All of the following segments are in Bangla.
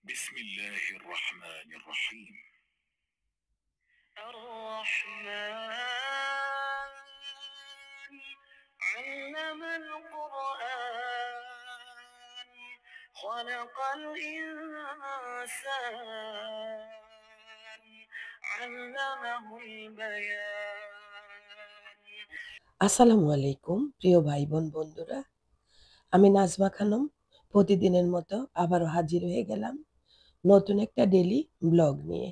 بسم الله الرحمن الرحيم. الرحمن علم القرآن خلق الإنسان علمه البيان। আসসালামু আলাইকুম প্রিয় ভাই বোন বন্ধুরা, আমি নাজমা খানম প্রতিদিনের মতো আবারও হাজির হয়ে গেলাম নতুন একটা ডেইলি ব্লগ নিয়ে।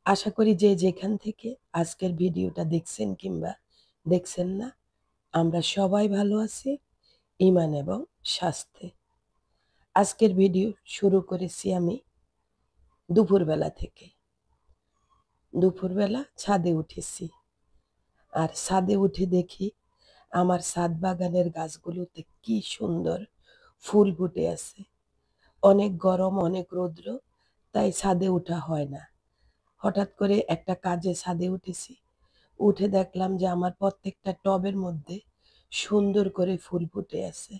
আশা করি যে যেখান থেকে আজকের ভিডিওটা দেখছেন কিংবা দেখছেন না, আমরা সবাই ভালো আছি ঈমান এবং স্বাস্থ্যে। আজকের ভিডিও শুরু করেছি আমি দুপুরবেলা থেকে। দুপুরবেলা ছাদে উঠেছি, আর ছাদে উঠে দেখি আমার ছাদ বাগানের গাছগুলোতে কি সুন্দর ফুল ফুটে আছে। অনেক গরম, অনেক রৌদ্র, তাই ছাদে ওঠা হয় না। হঠাৎ করে একটা কাজে ছাদে উঠেছি, উঠে দেখলাম যে আমার প্রত্যেকটা টবের মধ্যে সুন্দর করে ফুল ফুটে আছে।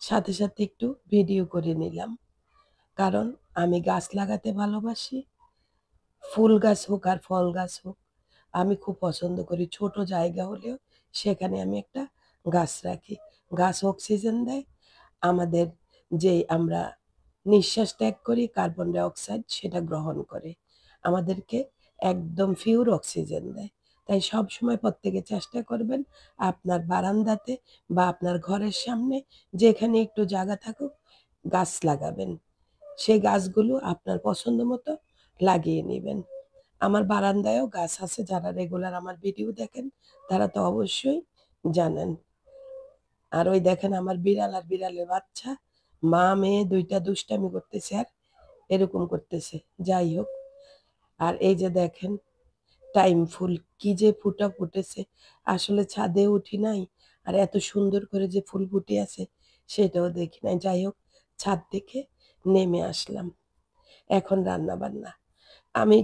সাথে সাথে একটু ভিডিও করে নিলাম, কারণ আমি গাছ লাগাতে ভালোবাসি। ফুল গাছ হোক আর ফল গাছ হোক, আমি খুব পছন্দ করি। ছোট জায়গা হলেও সেখানে আমি একটা গাছ রাখি। গাছ অক্সিজেন দেয়, আমাদের যে আমরা নিঃশ্বাস ত্যাগ করি কার্বন ডাই অক্সাইড সেটা গ্রহণ করে আমাদেরকে একদম পিওর অক্সিজেন দেয়। তাই সবসময় প্রত্যেকে চেষ্টা করবেন আপনার বারান্দাতে বা আপনার ঘরের সামনে যেখানে একটু জায়গা থাকুক গাছ লাগাবেন। সেই গাছগুলো আপনার পছন্দ মতো লাগিয়ে নেবেন। আমার বারান্দায়ও গাছ আছে, যারা রেগুলার আমার ভিডিও দেখেন তারা তো অবশ্যই জানেন। আর ওই দেখেন আমার বিড়াল আর বিড়ালের বাচ্চা, মা মেয়ে দুইটা দুষ্টামি করতেছে আর এরকম করতেছে। যাই হোক, আর এই যে দেখেন টাইম ফুল কি যে ফুটা ফুটেছে। আসলে ছাদে উঠি নাই, আর এত সুন্দর করে যে ফুল ফুটে আছে সেটাও দেখি নাই। যাই হোক, ছাদ থেকে নেমে আসলাম। এখন রান্না বান্না। আমি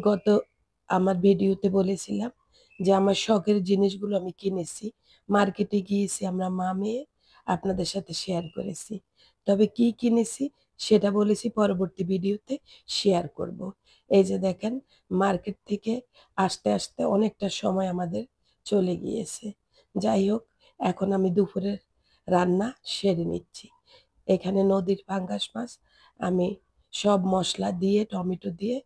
আমার ভিডিওতে বলেছিলাম যে আমার শখের জিনিসগুলো আমি কিনেছি। মার্কেটে গিয়েছি আমরা মা মেয়ে, আপনাদের সাথে শেয়ার করেছি। তবে কি কিনেছি সেটা বলেছি পরবর্তী ভিডিওতে শেয়ার করব। এই যে দেখেন, মার্কেট থেকে আসতে আসতে অনেকটা সময় আমাদের চলে গিয়েছে। যাই হোক, এখন আমি দুপুরের রান্না সেরে নিচ্ছি। এখানে নদীর পাঙ্গাস মাছ আমি সব মশলা দিয়ে টমেটো দিয়ে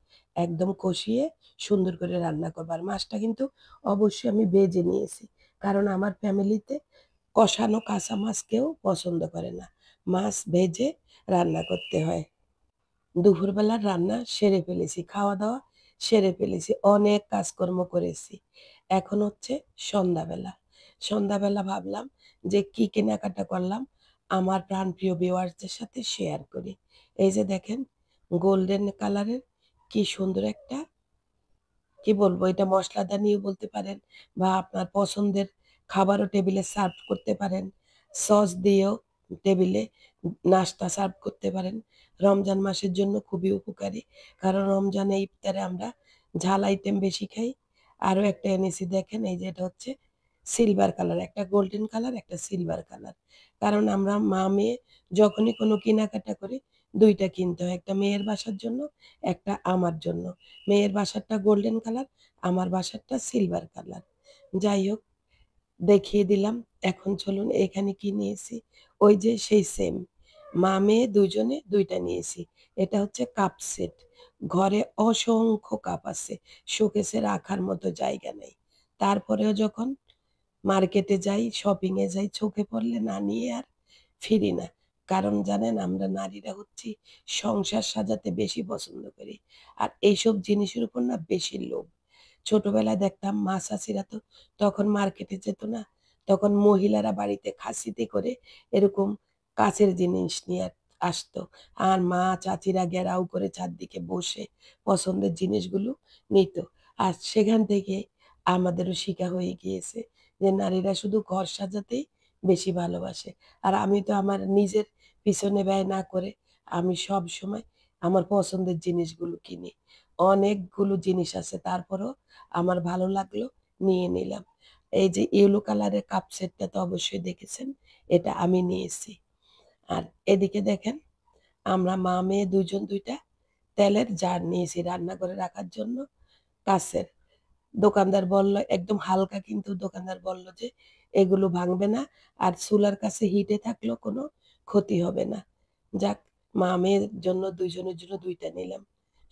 একদম কষিয়ে সুন্দর করে রান্না করবো। আর মাছটা কিন্তু অবশ্যই আমি ভেজে নিয়েছি, কারণ আমার ফ্যামিলিতে কষানো কাঁচা মাছ কেউ পছন্দ করে না, মাছ ভেজে রান্না করতে হয়। দুপুরবেলার রান্না সেরে ফেলেছি, খাওয়া দাওয়া সেরে ফেলেছি, অনেক কাজকর্ম করেছি। এখন হচ্ছে সন্ধ্যাবেলা। সন্ধ্যাবেলা ভাবলাম যে কি কেনাকাটা করলাম আমার প্রাণপ্রিয় ভিউয়ার্সদের সাথে শেয়ার করি। এই যে দেখেন, গোল্ডেন কালারের কি সুন্দর একটা, কি বলবো, এটা মশলাদানিও বলতে পারেন বা আপনার পছন্দের খাবারও টেবিলে সার্ভ করতে পারেন। সস দিয়েও টেবিলে নাস্তা সার্ভ করতে পারেন। রমজান মাসের জন্য খুবই উপকারী, কারণ রমজানে ইফতারে আমরা ঝাল আইটেম বেশি খাই। আরো একটা এনেছি দেখেন, এই যে এটা হচ্ছে সিলভার কালার, একটা গোল্ডেন কালার একটা সিলভার কালার। কারণ আমরা মা মেয়ে যখনই কোনো কেনাকাটা করি দুইটা কিনতে হয়, একটা মেয়ের বাসার জন্য একটা আমার জন্য। মেয়ের বাসারটা গোল্ডেন কালার, আমার বাসারটা সিলভার কালার। যাই হোক, দেখিয়ে দিলাম। এখন চলুন এখানে কি নিয়েছি। ওই যে সেই সেম, মা মেয়ে দুজনে দুইটা নিয়েছি। এটা হচ্ছে কাপ সেট। ঘরে অসংখ্য কাপ আছে, শোকেসে রাখার মতো জায়গা নেই। তারপরেও যখন মার্কেটে যাই, শপিং এ যাই, চোখে পড়লে না নিয়ে আর ফিরি না। কারণ জানেন, আমরা নারীরা হচ্ছি সংসার সাজাতে বেশি পছন্দ করি, আর এইসব জিনিসের উপর না বেশি লোভ। ছোটবেলায় দেখতাম মা চাচিরা তো তখন মার্কেটে যেত না, তখন মহিলারা বাড়িতে খাসিতে করে এরকম কাছের জিনিস নিয়ে আসতো, আর মা চাচিরা ঘেরাও করে চারদিকে বসে পছন্দের জিনিসগুলো নিত। আর সেখান থেকে আমাদেরও শিখা হয়ে গিয়েছে যে নারীরা শুধু ঘর সাজাতেই বেশি ভালোবাসে। আর আমি তো আমার নিজের পিছনে ব্যয় না করে আমি সব সময় আমার পছন্দের জিনিসগুলো কিনি। অনেকগুলো জিনিস আছে, তারপরেও আমার ভালো লাগলো, নিয়ে নিলাম। এই যে ইয়েলো কালারের কাপ সেটটা তো অবশ্যই দেখেছেন, এটা আমি নিয়েছি। আর এদিকে দেখেন, আমরা মা-মেয়ে ২ জন ২ টা তেলের জার নিয়েছি রান্নাঘরে রাখার জন্য কাঁচের। দোকানদার বলল একদম হালকা, কিন্তু দোকানদার বলল যে, "এগুলো ভাঙবে না। আর চুলার কাছে হিটে থাকলেও কোনো ক্ষতি হবে না।" যাক, মা-মেয়ের জন্য ২ জনের জন্য ২ টা নিলাম।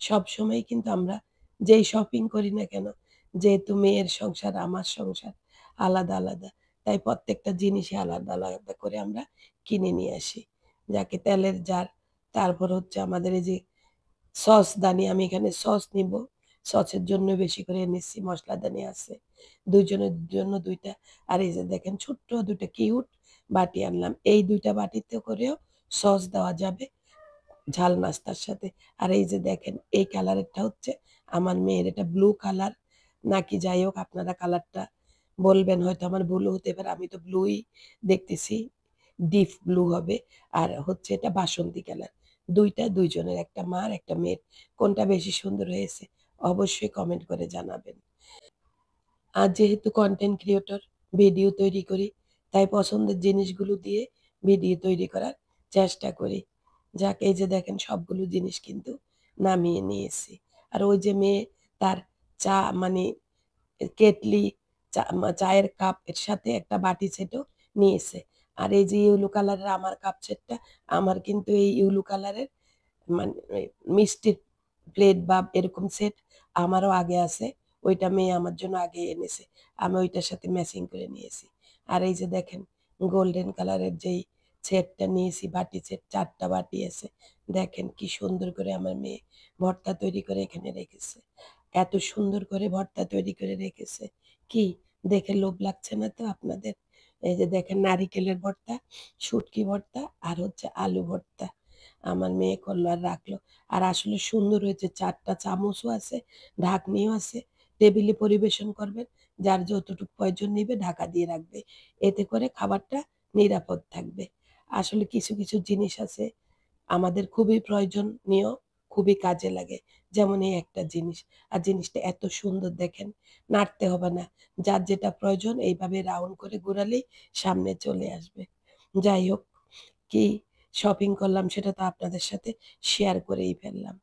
সবসময়ই কিন্তু আমরা যেই শপিং করি না কেন, যেহেতু মেয়ের সংসার, আমার সংসার আলাদা, আলাদা। তাই প্রত্যেকটা জিনিসই আলাদা, আলাদা করে আমরা কিনে নিয়ে আসি। যাকে তেলের জার, তারপর হচ্ছে আমাদের এই যে সসদানি, আমি এখানে সস নিবো। সসের জন্য বেশি করে এনেছি, মসলাদানি আছে। ২ জনের জন্য ২ টা। আর এই যে দেখেন ছোট্ট ২ টা কিউট বাটি আনলাম। এই ২ টা বাটিতে করেও সস দেওয়া যাবে ঝাল নাস্তার সাথে। আর এই যে দেখেন এই কালারেরটা হচ্ছে আমার মেয়ের, এটা ব্লু কালার নাকি যাই হোক, আপনারা কালারটা বলবেন, হয়তো আমার ভুলও হতে পারে। আমি তো ব্লুই দেখতেছি। ডিপ ব্লু হবে। আর হচ্ছে এটা বাসন্তী কালার। ২ টা ২ জনের, একটা মার একটা মেয়ের। কোনটা বেশি সুন্দর হয়েছে অবশ্যই কমেন্ট করে জানাবেন। আর যেহেতু কনটেন্ট ক্রিয়েটর, ভিডিও তৈরি করি, তাই পছন্দের জিনিসগুলো দিয়ে ভিডিও তৈরি করার চেষ্টা করি। যাক, এই যে দেখেন সবগুলো জিনিস কিন্তু নামিয়ে নিয়েছি। আর ওই যে মেয়ে তার চা মানে কেটলি, চায়ের কাপ এর সাথে একটা বাটি সেটও নিয়েছে। আর এই যে ইয়েলো কালারের আমার কাপ সেটটা, আমার কিন্তু এই ইয়েলো কালারের মানে ওই মিষ্টির প্লেট বা এরকম সেট আমারও আগে আছে। ওইটা মেয়ে আমার জন্য আগে এনেছে। আমি ওইটার সাথে ম্যাচিং করে নিয়েছি। আর এই যে দেখেন গোল্ডেন কালারের যেই সেটটা নিয়েছি, বাটি সেট ৪ টা বাটি আছে। দেখেন কি সুন্দর করে আমার মেয়ে ভর্তা তৈরি করে এখানে রেখেছে। এত সুন্দর করে ভর্তা তৈরি করে রেখেছে। কি দেখে লোভ লাগছে না তো আপনাদের? এই যে দেখেন নারিকেলের ভর্তা, শুটকি ভর্তা আর হচ্ছে আলু ভর্তা। আমার মেয়ে করলো আর রাখলো। আর আসলে সুন্দর হয়েছে। ৪ টা চামচও আছে, ঢাকনিও আছে। টেবিলে পরিবেশন করবেন। যার যতটুক প্রয়োজন নিবে ঢাকা দিয়ে রাখবে। এতে করে খাবারটা নিরাপদ থাকবে। আসলে কিছু, কিছু জিনিস আছে আমাদের খুবই প্রয়োজনীয়, খুবই কাজে লাগে। যেমন এই একটা জিনিস। আর জিনিসটা এত সুন্দর দেখেন, নাড়তে হবে না। যার যেটা প্রয়োজন এইভাবে রাউন্ড করে ঘুরালেই সামনে চলে আসবে। যাই হোক, কি শপিং করলাম সেটা তো আপনাদের সাথে শেয়ার করেই ফেললাম।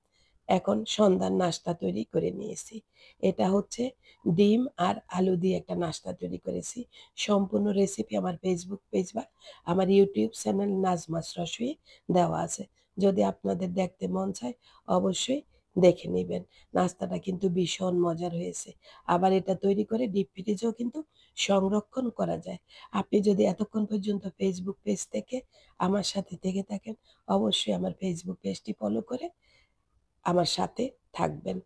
এখন সন্ধ্যার নাস্তা তৈরি করে নিয়েছি। এটা হচ্ছে ডিম আর আলু দিয়ে একটা নাস্তা তৈরি করেছি। সম্পূর্ণ রেসিপি আমার ফেসবুক পেজ বা আমার ইউটিউব চ্যানেল নাজমাস রসুই দেওয়া আছে। যদি আপনাদের দেখতে মন চায় অবশ্যই দেখে নিবেন। নাস্তাটা কিন্তু ভীষণ মজার হয়েছে। আবার এটা তৈরি করে ডিপ ফ্রিজেও কিন্তু সংরক্ষণ করা যায়। আপনি যদি এতক্ষণ পর্যন্ত ফেসবুক পেজ থেকে আমার সাথে থেকে থাকেন, অবশ্যই আমার ফেসবুক পেজটি ফলো করে আমার সাথে থাকবেন।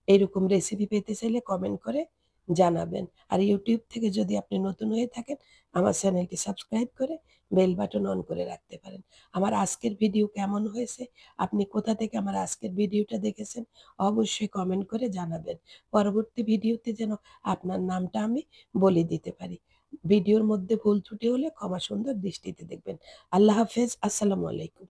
এরকম রেসিপি পেতে চাইলে কমেন্ট করে জানাবেন। আর ইউটিউব থেকে যদি আপনি নতুন হয়ে থাকেন, আমার চ্যানেলটি সাবস্ক্রাইব করে বেল বাটন অন করে রাখতে পারেন। আমার আজকের ভিডিও কেমন হয়েছে? আপনি কোথা থেকে আমার আজকের ভিডিওটা দেখেছেন? অবশ্যই কমেন্ট করে জানাবেন। পরবর্তী ভিডিওতে যেন আপনার নামটা আমি বলে দিতে পারি। ভিডিওর মধ্যে ভুল ত্রুটি হলে ক্ষমা সুন্দর দৃষ্টিতে দেখবেন। আল্লাহ হাফেজ। আসসালামু আলাইকুম।